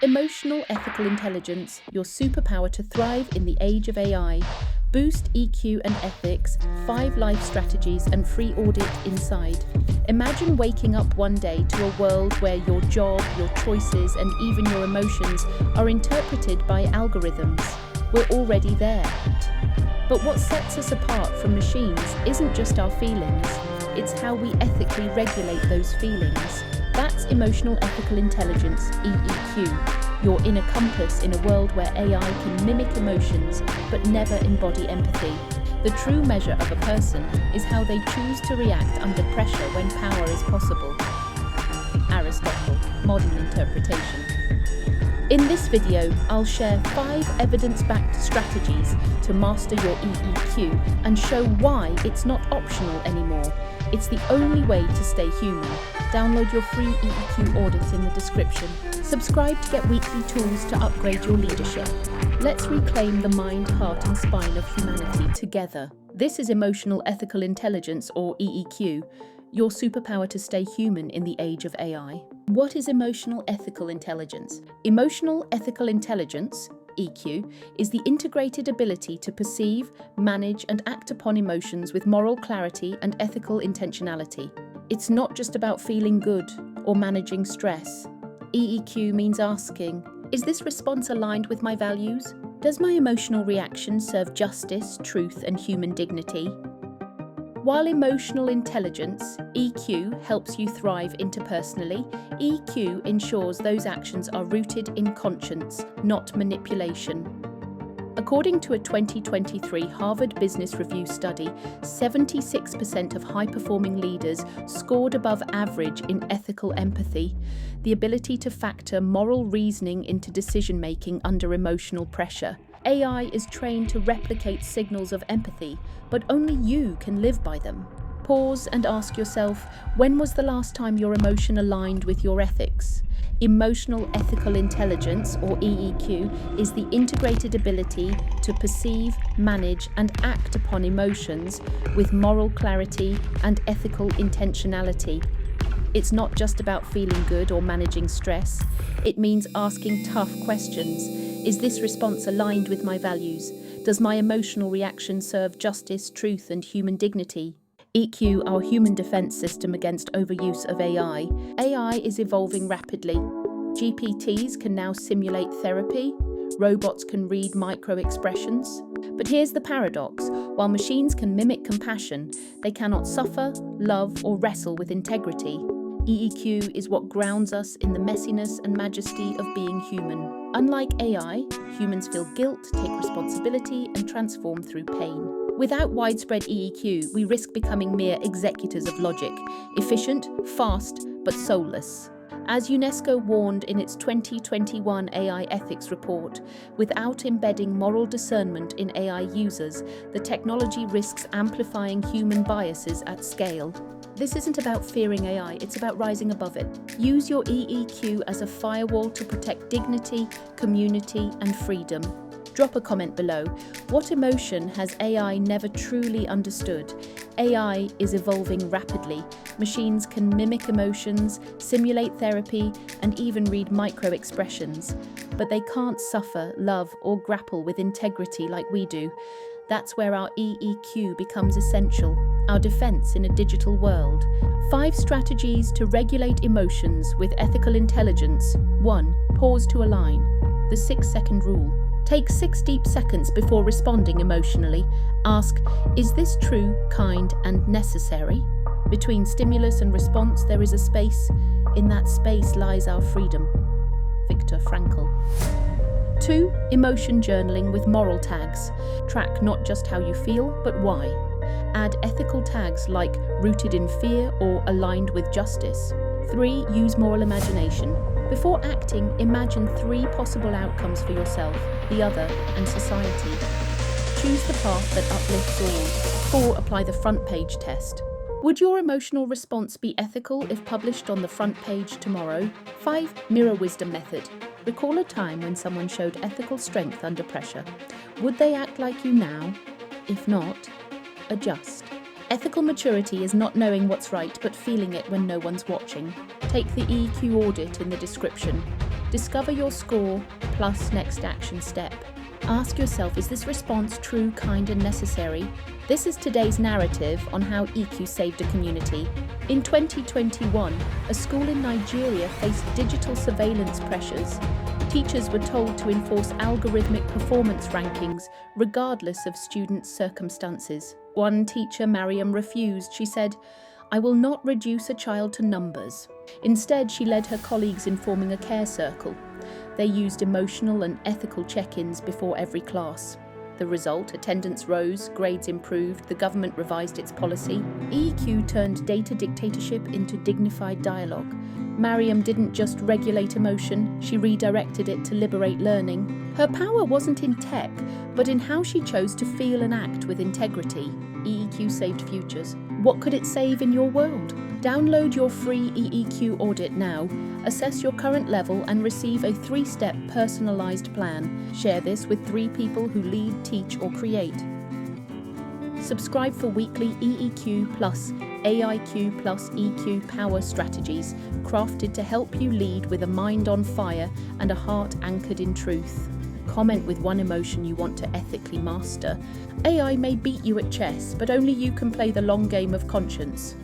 Emotional ethical intelligence, your superpower to thrive in the age of AI. Boost EQ and ethics, 5 life strategies and free audit inside. Imagine waking up one day to a world where your job, your choices, and even your emotions are interpreted by algorithms. We're already there. But what sets us apart from machines isn't just our feelings, it's how we ethically regulate those feelings. That's emotional ethical intelligence, EEQ, your inner compass in a world where AI can mimic emotions but never embody empathy. The true measure of a person is how they choose to react under pressure when power is possible. Aristotle, modern interpretation. In this video, I'll share 5 evidence-backed strategies to master your EEQ and show why it's not optional anymore. It's the only way to stay human. Download your free EEQ audit in the description. Subscribe to get weekly tools to upgrade your leadership. Let's reclaim the mind, heart, and spine of humanity together. This is Emotional Ethical Intelligence, or EEQ, your superpower to stay human in the age of AI. What is emotional ethical intelligence? Emotional ethical intelligence, EQ, is the integrated ability to perceive, manage, and act upon emotions with moral clarity and ethical intentionality. It's not just about feeling good or managing stress. EEQ means asking, is this response aligned with my values? Does my emotional reaction serve justice, truth, and human dignity? While emotional intelligence, EQ, helps you thrive interpersonally, EQ ensures those actions are rooted in conscience, not manipulation. According to a 2023 Harvard Business Review study, 76% of high-performing leaders scored above average in ethical empathy, the ability to factor moral reasoning into decision-making under emotional pressure. AI is trained to replicate signals of empathy, but only you can live by them. Pause and ask yourself, when was the last time your emotion aligned with your ethics? Emotional ethical intelligence, or EEQ, is the integrated ability to perceive, manage, and act upon emotions with moral clarity and ethical intentionality. It's not just about feeling good or managing stress. It means asking tough questions. Is this response aligned with my values? Does my emotional reaction serve justice, truth, and human dignity? EQ, our human defense system against overuse of AI. AI is evolving rapidly. GPTs can now simulate therapy. Robots can read micro-expressions. But here's the paradox. While machines can mimic compassion, they cannot suffer, love, or wrestle with integrity. EEQ is what grounds us in the messiness and majesty of being human. Unlike AI, humans feel guilt, take responsibility, and transform through pain. Without widespread EEQ, we risk becoming mere executors of logic, efficient, fast, but soulless. As UNESCO warned in its 2021 AI ethics report, without embedding moral discernment in AI users, the technology risks amplifying human biases at scale. This isn't about fearing AI, it's about rising above it. Use your EEQ as a firewall to protect dignity, community, and freedom. Drop a comment below. What emotion has AI never truly understood? AI is evolving rapidly. Machines can mimic emotions, simulate therapy, and even read micro-expressions. But they can't suffer, love, or grapple with integrity like we do. That's where our EEQ becomes essential, our defense in a digital world. 5 strategies to regulate emotions with ethical intelligence. 1. Pause to align. The 6-second rule. Take 6 deep seconds before responding emotionally. Ask, is this true, kind, and necessary? Between stimulus and response, there is a space. In that space lies our freedom. Viktor Frankl. 2. Emotion journaling with moral tags. Track not just how you feel, but why. Add ethical tags like rooted in fear or aligned with justice. 3. Use moral imagination. Before acting, imagine 3 possible outcomes for yourself, the other, and society. Choose the path that uplifts all. 4. Apply the front page test. Would your emotional response be ethical if published on the front page tomorrow? 5. Mirror wisdom method. Recall a time when someone showed ethical strength under pressure. Would they act like you now? If not, adjust. Ethical maturity is not knowing what's right but feeling it when no one's watching. Take the EEQ audit in the description. Discover your score plus next action step. Ask yourself, is this response true, kind, and necessary? This is today's narrative on how EQ saved a community. In 2021, a school in Nigeria faced digital surveillance pressures. Teachers were told to enforce algorithmic performance rankings regardless of students' circumstances. One teacher, Mariam, refused. She said, "I will not reduce a child to numbers." Instead, she led her colleagues in forming a care circle. They used emotional and ethical check-ins before every class. The result, attendance rose, grades improved, the government revised its policy. EEQ turned data dictatorship into dignified dialogue. Mariam didn't just regulate emotion, she redirected it to liberate learning. Her power wasn't in tech, but in how she chose to feel and act with integrity. EEQ saved futures. What could it save in your world? Download your free EEQ audit now, assess your current level and receive a 3-step personalized plan. Share this with 3 people who lead, teach or create. Subscribe for weekly EEQ plus AIQ plus EQ power strategies crafted to help you lead with a mind on fire and a heart anchored in truth. Comment with one emotion you want to ethically master. AI may beat you at chess, but only you can play the long game of conscience.